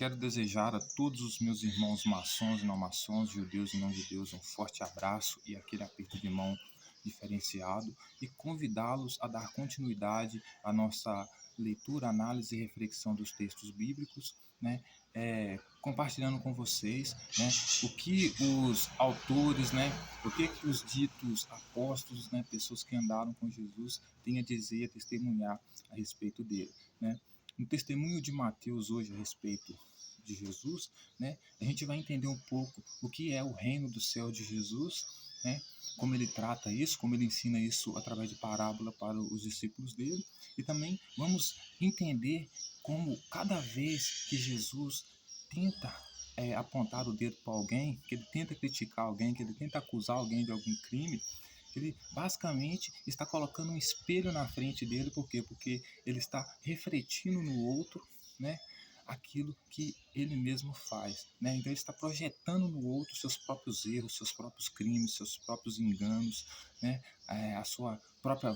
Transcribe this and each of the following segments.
Quero desejar a todos os meus irmãos maçons e não maçons, judeus e não judeus, um forte abraço e aquele aperto de mão diferenciado e convidá-los a dar continuidade à nossa leitura, análise e reflexão dos textos bíblicos, né? Compartilhando com vocês, né, o que os autores, né, o que os ditos apóstolos, né, pessoas que andaram com Jesus, têm a dizer, a testemunhar a respeito dele, né? No testemunho de Mateus hoje a respeito de Jesus, né, a gente vai entender um pouco o que é o reino do céu de Jesus, né, como ele trata isso, como ele ensina isso através de parábola para os discípulos dele, e também vamos entender como cada vez que Jesus tenta apontar o dedo para alguém, que ele tenta criticar alguém, que ele tenta acusar alguém de algum crime, ele basicamente está colocando um espelho na frente dele, por quê? Porque ele está refletindo no outro, né, aquilo que ele mesmo faz, né? Então ele está projetando no outro seus próprios erros, seus próprios crimes, seus próprios enganos, né? A sua própria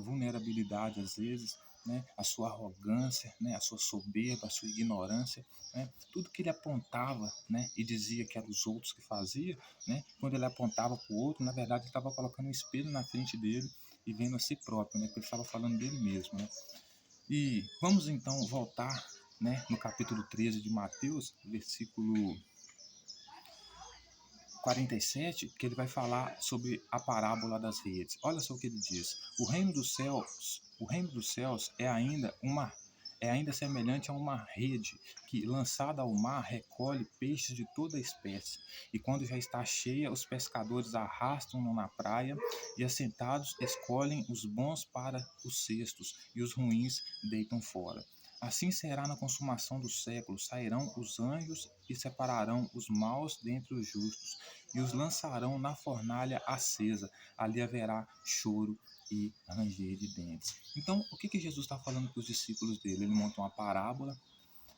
vulnerabilidade às vezes, né? A sua arrogância, né? A sua soberba, a sua ignorância, né? Tudo que ele apontava, né, e dizia que eram os outros que faziam, né? Quando ele apontava para o outro, na verdade ele estava colocando um espelho na frente dele e vendo a si próprio, né? Porque ele estava falando dele mesmo, né? E vamos então voltar, né, no capítulo 13 de Mateus, versículo 47, que ele vai falar sobre a parábola das redes. Olha só o que ele diz: o reino dos céus é ainda semelhante a uma rede que, lançada ao mar, recolhe peixes de toda espécie. E quando já está cheia, os pescadores arrastam-no na praia e, assentados, escolhem os bons para os cestos e os ruins deitam fora. Assim será na consumação dos séculos: sairão os anjos e separarão os maus dentre os justos e os lançarão na fornalha acesa. Ali haverá choro e ranger de dentes. Então, o que Jesus está falando para os discípulos dele? Ele monta uma parábola,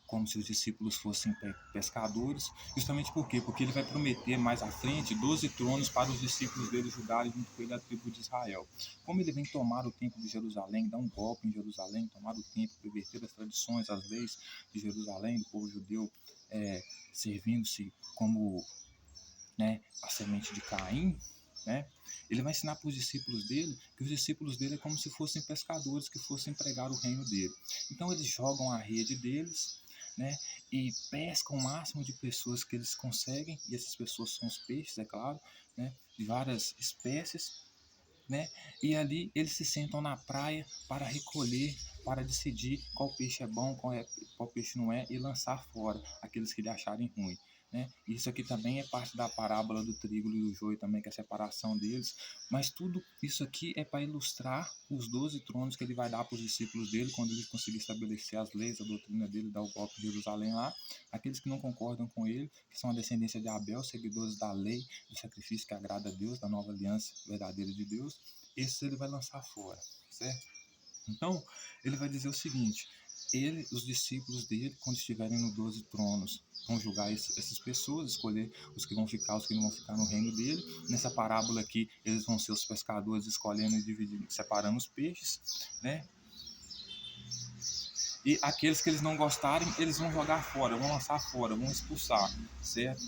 como se os discípulos fossem pescadores, justamente por quê? Porque ele vai prometer mais à frente 12 tronos para os discípulos dele julgarem junto com ele a tribo de Israel. Como ele vem tomar o templo de Jerusalém, dar um golpe em Jerusalém, tomar o templo, perverter as tradições, as leis de Jerusalém, do povo judeu, servindo-se como, né, a semente de Caim, né? Ele vai ensinar para os discípulos dele que os discípulos dele é como se fossem pescadores que fossem pregar o reino dele. Então eles jogam a rede deles, né, e pescam o máximo de pessoas que eles conseguem, e essas pessoas são os peixes, é claro, né, de várias espécies, né, e ali eles se sentam na praia para recolher, para decidir qual peixe é bom, qual peixe não é, e lançar fora aqueles que lhe acharem ruim, né? Isso aqui também é parte da parábola do trigo e do joio também, que é a separação deles, mas tudo isso aqui é para ilustrar os 12 tronos que ele vai dar para os discípulos dele, quando ele conseguir estabelecer as leis, a doutrina dele, dar o golpe de Jerusalém lá. Aqueles que não concordam com ele, que são a descendência de Abel, seguidores da lei, do sacrifício que agrada a Deus, da nova aliança verdadeira de Deus, esses ele vai lançar fora, certo? Então, ele vai dizer o seguinte: ele, os discípulos dele, quando estiverem nos 12 tronos, vão julgar essas pessoas, escolher os que vão ficar, os que não vão ficar no reino dele. Nessa parábola aqui, eles vão ser os pescadores escolhendo e dividindo, separando os peixes, né? E aqueles que eles não gostarem, eles vão jogar fora, vão lançar fora, vão expulsar, certo?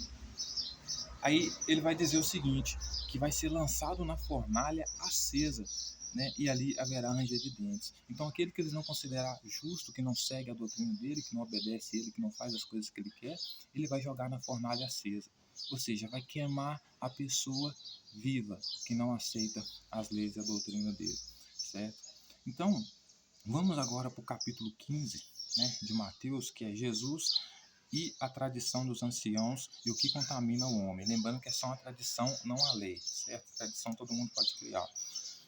Aí ele vai dizer o seguinte, que vai ser lançado na fornalha acesa, né? E ali haverá ranger de dentes. Então aquele que eles não considerar justo, que não segue a doutrina dele, que não obedece ele, que não faz as coisas que ele quer, ele vai jogar na fornalha acesa. Ou seja, vai queimar a pessoa viva, que não aceita as leis e a doutrina dele, certo? Então, vamos agora para o capítulo 15, né, de Mateus, que é Jesus e a tradição dos anciãos e o que contamina o homem. Lembrando que é só uma tradição, não a lei, certo? A tradição todo mundo pode criar.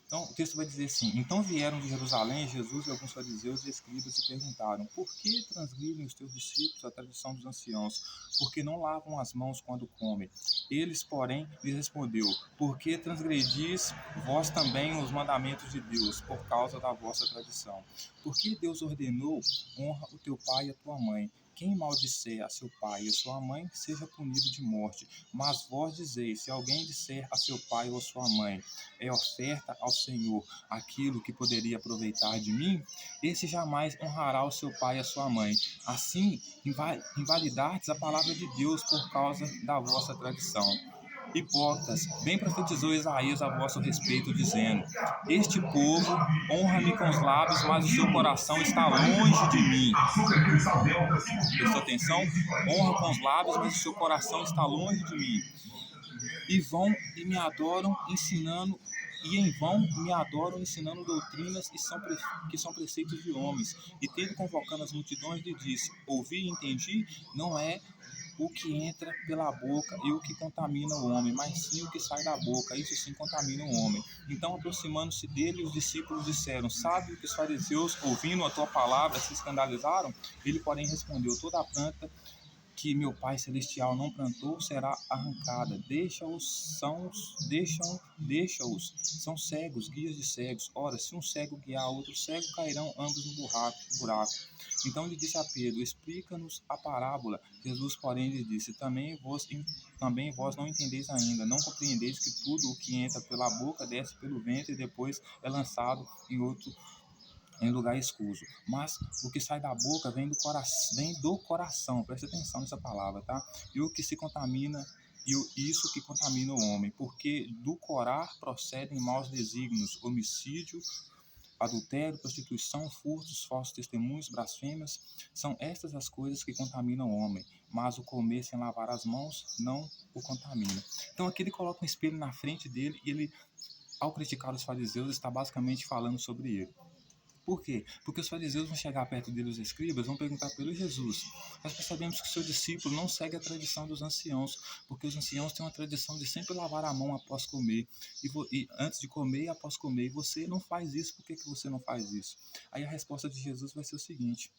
Então, o texto vai dizer assim: então vieram de Jerusalém Jesus e alguns fariseus e escribas e perguntaram: por que transgridem os teus discípulos a tradição dos anciãos? Porque não lavam as mãos quando comem. Eles, porém, lhes respondeu: por que transgredis vós também os mandamentos de Deus, por causa da vossa tradição? Porque Deus ordenou: honra o teu pai e a tua mãe, quem maldisser a seu pai e a sua mãe, seja punido de morte. Mas vós dizeis, se alguém disser a seu pai ou a sua mãe, é oferta ao Senhor aquilo que poderia aproveitar de mim, esse jamais honrará o seu pai e a sua mãe. Assim, invalidardes a palavra de Deus por causa da vossa tradição. Hipócritas, bem profetizou Isaías a vosso respeito, dizendo: este povo honra-me com os lábios, mas o seu coração está longe de mim. Prestou atenção? Honra com os lábios, mas o seu coração está longe de mim. E vão e me adoram ensinando, e em vão me adoram ensinando doutrinas que são preceitos de homens. E tendo convocando as multidões, lhe disse: ouvi e entendi, não é o que entra pela boca e o que contamina o homem, mas sim o que sai da boca, isso sim contamina o homem. Então, aproximando-se dele, os discípulos disseram: sabe que os fariseus, ouvindo a tua palavra, se escandalizaram? Ele, porém, respondeu: toda a planta que meu Pai Celestial não plantou será arrancada. Deixa-os, são cegos, guias de cegos. Ora, se um cego guiar outro cego, cairão ambos no buraco. Então lhe disse a Pedro: explica-nos a parábola. Jesus, porém, lhe disse: também vós não entendeis ainda, não compreendeis que tudo o que entra pela boca desce pelo ventre e depois é lançado em lugar escuso. Mas o que sai da boca vem do coração. Presta atenção nessa palavra, tá? E o que se contamina, isso que contamina o homem, porque do corar procedem maus desígnios, homicídio, adultério, prostituição, furtos, falsos testemunhos, blasfêmias. São estas as coisas que contaminam o homem, mas o comer sem lavar as mãos não o contamina. Então aqui ele coloca um espelho na frente dele e ele, ao criticar os fariseus, está basicamente falando sobre ele. Por quê? Porque os fariseus vão chegar perto dele, os escribas, vão perguntar pelo Jesus. Nós percebemos que o seu discípulo não segue a tradição dos anciãos, porque os anciãos têm uma tradição de sempre lavar a mão após comer, e antes de comer e após comer, e você não faz isso, por que você não faz isso? Aí a resposta de Jesus vai ser o seguinte: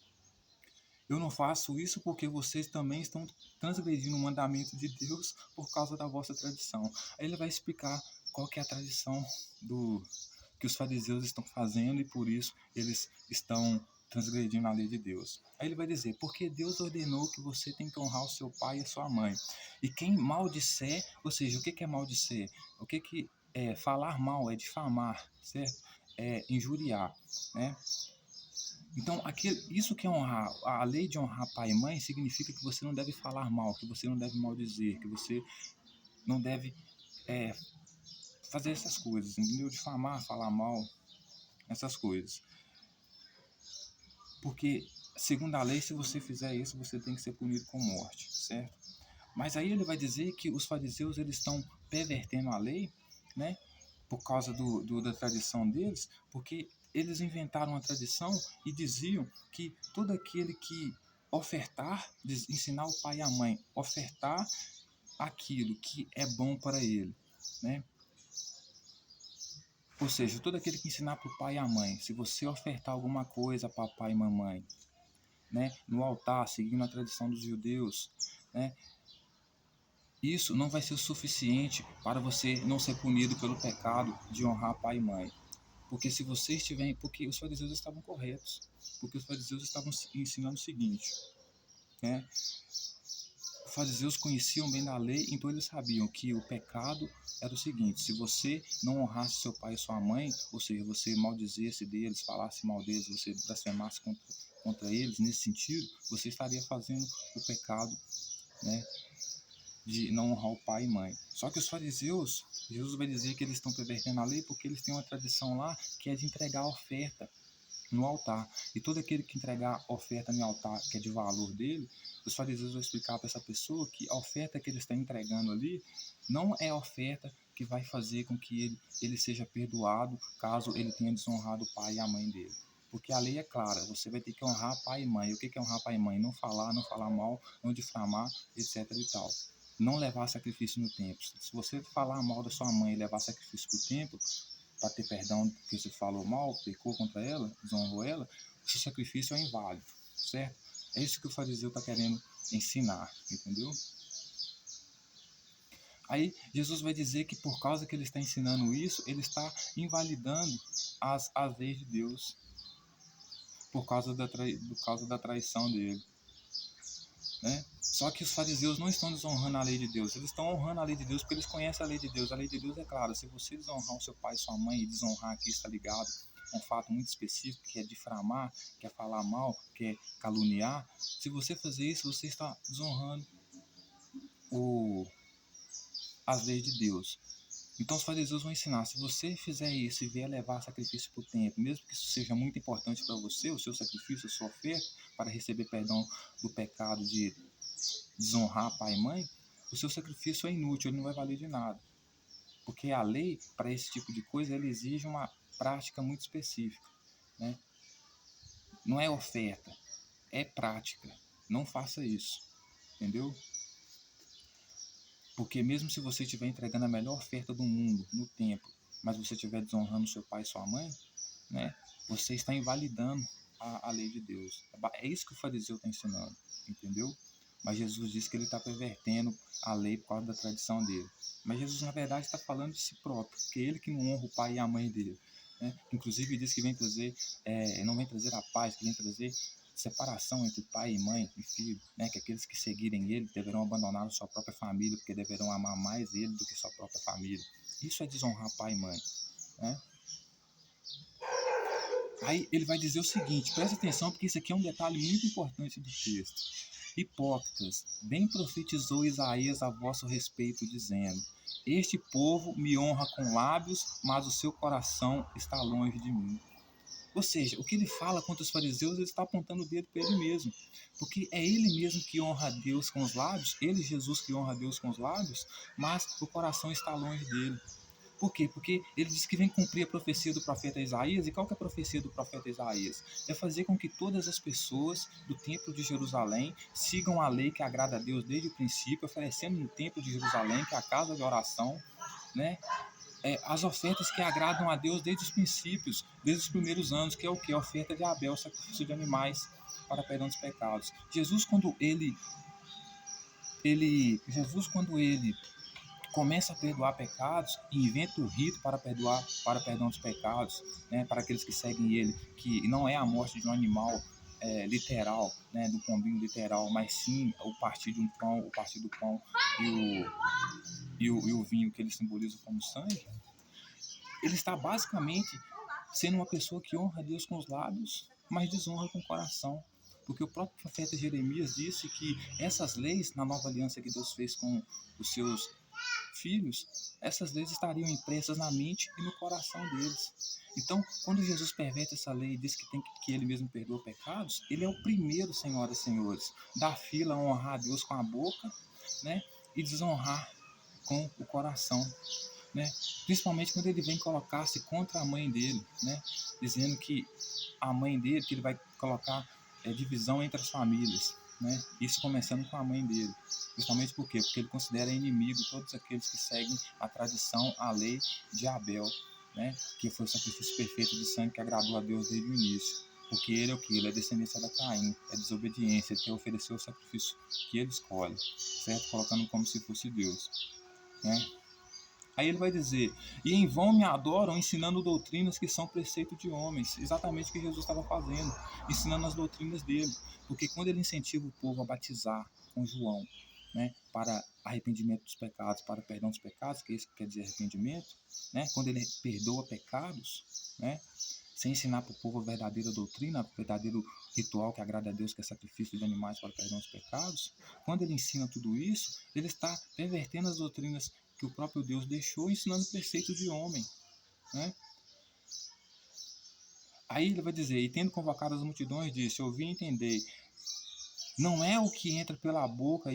eu não faço isso porque vocês também estão transgredindo o mandamento de Deus por causa da vossa tradição. Aí ele vai explicar qual que é a tradição que os fariseus estão fazendo e por isso eles estão transgredindo a lei de Deus. Aí ele vai dizer: porque Deus ordenou que você tem que honrar o seu pai e a sua mãe. E quem maldisser, ou seja, o que é maldisser? O que é falar mal? É difamar, certo? É injuriar, né? Então, isso que é honrar, a lei de honrar pai e mãe significa que você não deve falar mal, que você não deve maldizer, que você não deve fazer essas coisas, entendeu? Difamar, falar mal, essas coisas. Porque, segundo a lei, se você fizer isso, você tem que ser punido com morte, certo? Mas aí ele vai dizer que os fariseus eles estão pervertendo a lei, né? Por causa da tradição deles, porque eles inventaram uma tradição e diziam que todo aquele que ofertar, ensinar o pai e a mãe, ofertar aquilo que é bom para ele, né? Ou seja, todo aquele que ensinar para o pai e a mãe, se você ofertar alguma coisa para papai e mamãe, né, no altar, seguindo a tradição dos judeus, né, isso não vai ser o suficiente para você não ser punido pelo pecado de honrar pai e mãe. Porque se você estiver, porque os fariseus estavam corretos, porque os fariseus estavam ensinando o seguinte, né? Os fariseus conheciam bem da lei, então eles sabiam que o pecado era o seguinte: se você não honrasse seu pai e sua mãe, ou seja, você maldizesse deles, falasse mal deles, você blasfemasse contra eles, nesse sentido, você estaria fazendo o pecado, né, de não honrar o pai e mãe. Só que os fariseus, Jesus vai dizer que eles estão pervertendo a lei porque eles têm uma tradição lá que é de entregar a oferta no altar. E todo aquele que entregar oferta no altar, que é de valor dele, os fariseus vão explicar para essa pessoa que a oferta que ele está entregando ali não é a oferta que vai fazer com que ele seja perdoado caso ele tenha desonrado o pai e a mãe dele. Porque a lei é clara, você vai ter que honrar pai e mãe. O que é honrar pai e mãe? Não falar mal, não difamar, etc. e tal. Não levar sacrifício no templo. Se você falar mal da sua mãe e levar sacrifício para o templo, para ter perdão porque você falou mal, pecou contra ela, desonrou ela, o seu sacrifício é inválido, certo? É isso que o fariseu está querendo ensinar, entendeu? Aí Jesus vai dizer que por causa que ele está ensinando isso, ele está invalidando as leis de Deus por causa da traição dele. né? Só que os fariseus não estão desonrando a lei de Deus, eles estão honrando a lei de Deus porque eles conhecem a lei de Deus. A lei de Deus é clara: se você desonrar o seu pai e sua mãe, e desonrar aqui está ligado a um fato muito específico, que é difamar, que é falar mal, que é caluniar, se você fazer isso, você está desonrando o, as leis de Deus. Então os fariseus vão ensinar: se você fizer isso e vier levar sacrifício para o templo, mesmo que isso seja muito importante para você, o seu sacrifício, a sua oferta, para receber perdão do pecado de desonrar pai e mãe, o seu sacrifício é inútil, ele não vai valer de nada. Porque a lei, para esse tipo de coisa, ela exige uma prática muito específica, né? Não é oferta, é prática. Não faça isso, entendeu? Porque mesmo se você estiver entregando a melhor oferta do mundo no templo, mas você estiver desonrando seu pai e sua mãe, né? Você está invalidando a lei de Deus. É isso que o fariseu está ensinando, entendeu? Mas Jesus disse que ele está pervertendo a lei por causa da tradição dele. Mas Jesus, na verdade, está falando de si próprio, porque ele que não honra o pai e a mãe dele, né? Inclusive diz que vem trazer, não vem trazer a paz, que vem trazer separação entre pai e mãe e filho, né? Que aqueles que seguirem ele deverão abandonar a sua própria família, porque deverão amar mais ele do que sua própria família. Isso é desonrar pai e mãe, né? Aí ele vai dizer o seguinte: presta atenção, porque isso aqui é um detalhe muito importante do texto. Hipócritas, bem profetizou Isaías a vosso respeito, dizendo: este povo me honra com lábios, mas o seu coração está longe de mim. Ou seja, o que ele fala contra os fariseus, ele está apontando o dedo para ele mesmo. Porque é ele mesmo que honra a Deus com os lábios, ele, Jesus, que honra a Deus com os lábios, mas o coração está longe dele. Por quê? Porque ele diz que vem cumprir a profecia do profeta Isaías. E qual que é a profecia do profeta Isaías? É fazer com que todas as pessoas do templo de Jerusalém sigam a lei que agrada a Deus desde o princípio, oferecendo no templo de Jerusalém, que é a casa de oração, né? As ofertas que agradam a Deus desde os princípios, desde os primeiros anos, que é o que? A oferta de Abel, o sacrifício de animais para perdão dos pecados. Jesus, quando ele começa a perdoar pecados e inventa o rito para perdão dos pecados, né, para aqueles que seguem ele, que não é a morte de um animal literal, né, do pombinho literal, mas sim o partir de um pão, o partir do pão e o vinho que ele simboliza como sangue. Ele está basicamente sendo uma pessoa que honra a Deus com os lábios, mas desonra com o coração. Porque o próprio profeta Jeremias disse que essas leis, na nova aliança que Deus fez com os seus filhos, essas leis estariam impressas na mente e no coração deles. Então, quando Jesus perverte essa lei e diz que ele mesmo perdoa pecados, ele é o primeiro, senhoras e senhores, da fila a honrar a Deus com a boca, né, e desonrar com o coração, né? Principalmente quando ele vem colocar-se contra a mãe dele, né, dizendo que a mãe dele, que ele vai colocar divisão entre as famílias, né? Isso começando com a mãe dele. Justamente por quê? Porque ele considera inimigo todos aqueles que seguem a tradição, a lei de Abel, né? Que foi o sacrifício perfeito de sangue que agradou a Deus desde o início. Porque ele é o que? Ele é descendência da Caim, é desobediência, ele quer oferecer o sacrifício que ele escolhe, certo? Colocando como se fosse Deus, né? Aí ele vai dizer: e em vão me adoram, ensinando doutrinas que são preceito de homens. Exatamente o que Jesus estava fazendo, ensinando as doutrinas dele. Porque quando ele incentiva o povo a batizar com João, né, para arrependimento dos pecados, para perdão dos pecados, que é isso que quer dizer arrependimento, né, quando ele perdoa pecados, né, sem ensinar para o povo a verdadeira doutrina, o verdadeiro ritual que agrada a Deus, que é sacrifício de animais para perdão dos pecados, quando ele ensina tudo isso, ele está pervertendo as doutrinas que o próprio Deus deixou, ensinando preceitos de homem, né? Aí ele vai dizer: e tendo convocado as multidões, disse: ouvi e entender, não é o que entra pela boca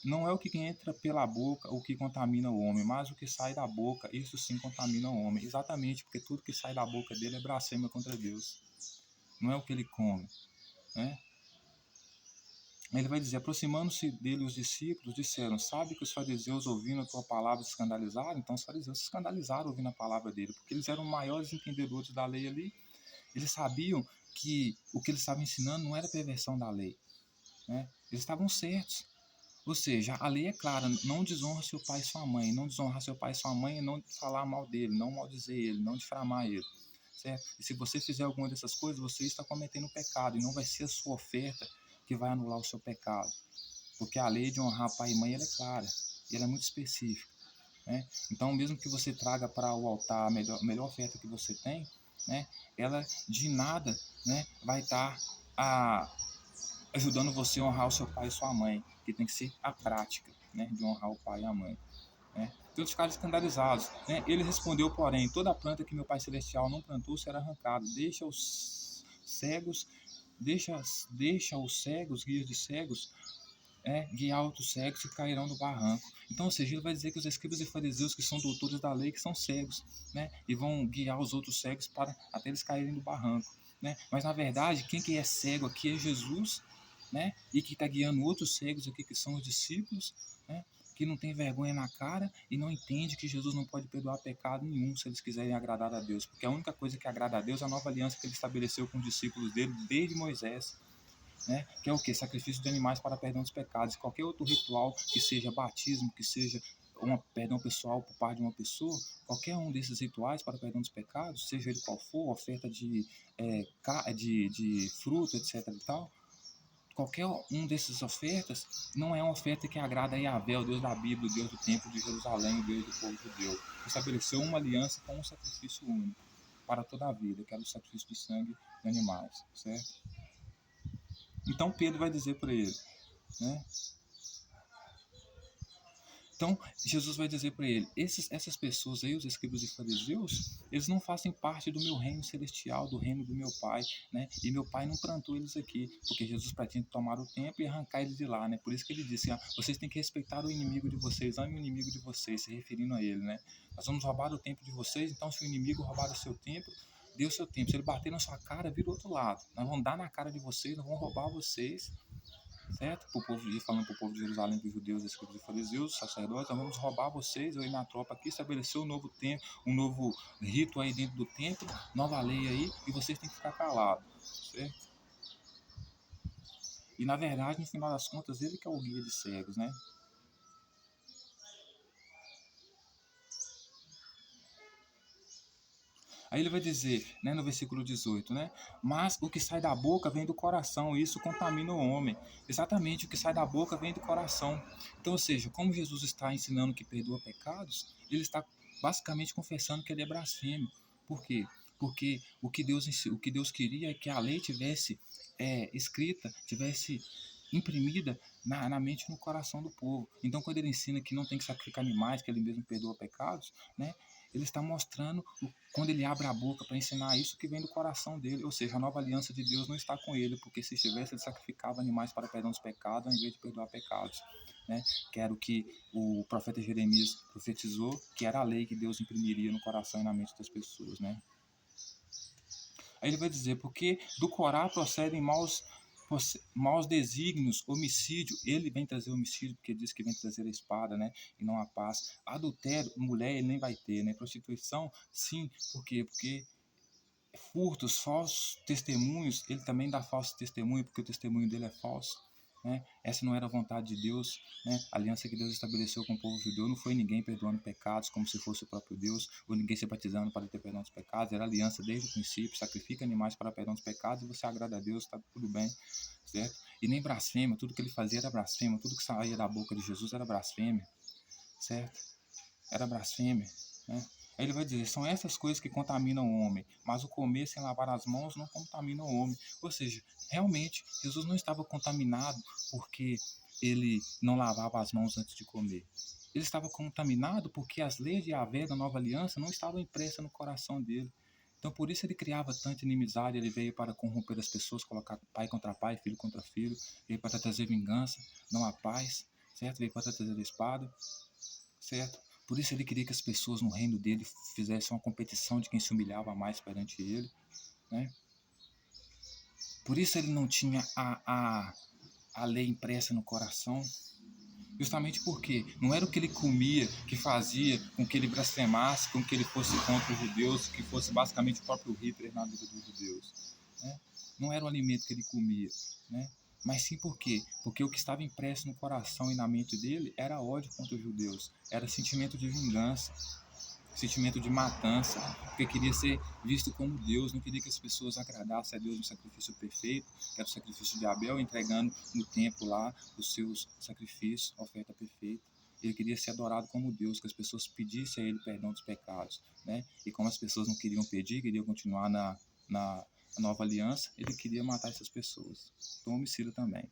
não é o que entra pela boca o que contamina o homem, mas o que sai da boca, isso sim contamina o homem. Exatamente, porque tudo que sai da boca dele é blasfêmia contra Deus. Não é o que ele come, né? Ele vai dizer: aproximando-se dele os discípulos, disseram: sabe que os fariseus ouvindo a tua palavra se escandalizaram? Então os fariseus se escandalizaram ouvindo a palavra dele, porque eles eram maiores entendedores da lei ali. Eles sabiam que o que eles estavam ensinando não era perversão da lei, né? Eles estavam certos. Ou seja, a lei é clara: não desonra seu pai e sua mãe. Não desonrar seu pai e sua mãe é não falar mal dele, não maldizer ele, não difamar ele, certo? E se você fizer alguma dessas coisas, você está cometendo pecado, e não vai ser a sua oferta que vai anular o seu pecado. Porque a lei de honrar pai e mãe ela é clara, e ela é muito específica, né? Então, mesmo que você traga para o altar a melhor oferta que você tem, né, ela de nada, né, vai estar ajudando você a honrar o seu pai e sua mãe, que tem que ser a prática, né, de honrar o pai e a mãe. Né? Todos ficaram escandalizados. Né? Ele respondeu, porém, toda planta que meu Pai Celestial não plantou será arrancada. Deixa os cegos, deixa os cegos, guias de cegos, guiar outros cegos que cairão do barranco. Então, ou seja, ele vai dizer que os escribas e fariseus, que são doutores da lei, que são cegos, né? E vão guiar os outros cegos para até eles caírem do barranco. Né? Mas, na verdade, quem que é cego aqui é Jesus, né? E que está guiando outros cegos aqui, que são os discípulos, né? Que não tem vergonha na cara e não entende que Jesus não pode perdoar pecado nenhum se eles quiserem agradar a Deus. Porque a única coisa que agrada a Deus é a nova aliança que ele estabeleceu com os discípulos dele desde Moisés. Né? Que é o que? Sacrifício de animais para perdão dos pecados. Qualquer outro ritual, que seja batismo, que seja perdão pessoal por parte de uma pessoa, qualquer um desses rituais para perdão dos pecados, seja ele qual for, oferta de fruta, etc. e tal, qualquer um dessas ofertas não é uma oferta que agrada a Yahvé, o Deus da Bíblia, o Deus do templo de Jerusalém, o Deus do povo judeu. Estabeleceu uma aliança com um sacrifício único para toda a vida, que era o sacrifício de sangue de animais, certo? Então Pedro vai dizer para ele, né? Então Jesus vai dizer para ele, essas pessoas aí, os escribas e fariseus, eles não fazem parte do meu reino celestial, do reino do meu Pai, né? E meu Pai não plantou eles aqui, porque Jesus pretende tomar o templo e arrancar eles de lá, né? Por isso que ele disse, vocês têm que respeitar o inimigo de vocês, ame o inimigo de vocês, se referindo a ele, né? Nós vamos roubar o templo de vocês, então se o inimigo roubar o seu templo, dê o seu tempo. Se ele bater na sua cara, vira o outro lado. Nós vamos dar na cara de vocês, nós vamos roubar vocês, certo? Falando para o povo de Jerusalém, para os judeus, escribas e fariseus, os sacerdotes, nós vamos roubar vocês, eu e minha tropa aqui, estabelecer um novo tempo, um novo rito aí dentro do templo, nova lei aí, e vocês têm que ficar calados, certo? E na verdade, no final das contas, ele que é o guia de cegos, né? Aí ele vai dizer, né, no versículo 18, né? Mas o que sai da boca vem do coração, e isso contamina o homem. Exatamente, o que sai da boca vem do coração. Então, ou seja, como Jesus está ensinando que perdoa pecados, ele está basicamente confessando que ele é blasfemo. Por quê? Porque o que Deus queria é que a lei tivesse escrita, tivesse imprimida na mente e no coração do povo. Então, quando ele ensina que não tem que sacrificar animais, que ele mesmo perdoa pecados, né? Ele está mostrando, quando ele abre a boca para ensinar isso, que vem do coração dele. Ou seja, a nova aliança de Deus não está com ele, porque se estivesse, ele sacrificava animais para perdão dos pecados, ao invés de perdoar pecados. Né? Que era o que o profeta Jeremias profetizou, que era a lei que Deus imprimiria no coração e na mente das pessoas. Né? Aí ele vai dizer, porque do Corá procedem maus desígnios, homicídio. Ele vem trazer homicídio porque diz que vem trazer a espada, né? E não a paz. Adultério, mulher ele nem vai ter, né? Prostituição, sim. Por quê? Porque furtos, falsos testemunhos, ele também dá falso testemunho porque o testemunho dele é falso. Né? Essa não era a vontade de Deus, né? A aliança que Deus estabeleceu com o povo judeu não foi ninguém perdoando pecados como se fosse o próprio Deus, ou ninguém se batizando para ter perdão dos pecados. Era aliança desde o princípio, sacrifica animais para perdão dos pecados e você agrada a Deus, está tudo bem, certo? E nem blasfêmia, tudo que ele fazia era blasfêmia, tudo que saía da boca de Jesus era blasfêmia, certo? Era blasfêmia, né? Aí ele vai dizer, são essas coisas que contaminam o homem, mas o comer sem lavar as mãos não contamina o homem. Ou seja, realmente, Jesus não estava contaminado porque ele não lavava as mãos antes de comer. Ele estava contaminado porque as leis de Yahvé da nova aliança não estavam impressas no coração dele. Então, por isso ele criava tanta inimizade, ele veio para corromper as pessoas, colocar pai contra pai, filho contra filho, veio para trazer vingança, não a paz, certo? Veio para trazer a espada, certo? Por isso ele queria que as pessoas no reino dele fizessem uma competição de quem se humilhava mais perante ele, né? Por isso ele não tinha a lei impressa no coração, justamente porque não era o que ele comia que fazia com que ele blasfemasse, com que ele fosse contra os judeus, que fosse basicamente o próprio Hitler na vida dos judeus, né? Não era o alimento que ele comia, né? Mas sim por quê? Porque o que estava impresso no coração e na mente dele era ódio contra os judeus, era sentimento de vingança, sentimento de matança, porque queria ser visto como Deus, não queria que as pessoas agradassem a Deus no sacrifício perfeito, que era o sacrifício de Abel, entregando no templo lá os seus sacrifícios, a oferta perfeita. Ele queria ser adorado como Deus, que as pessoas pedissem a ele perdão dos pecados, né? E como as pessoas não queriam pedir, queriam continuar na nova aliança, ele queria matar essas pessoas. Então, homicídio também.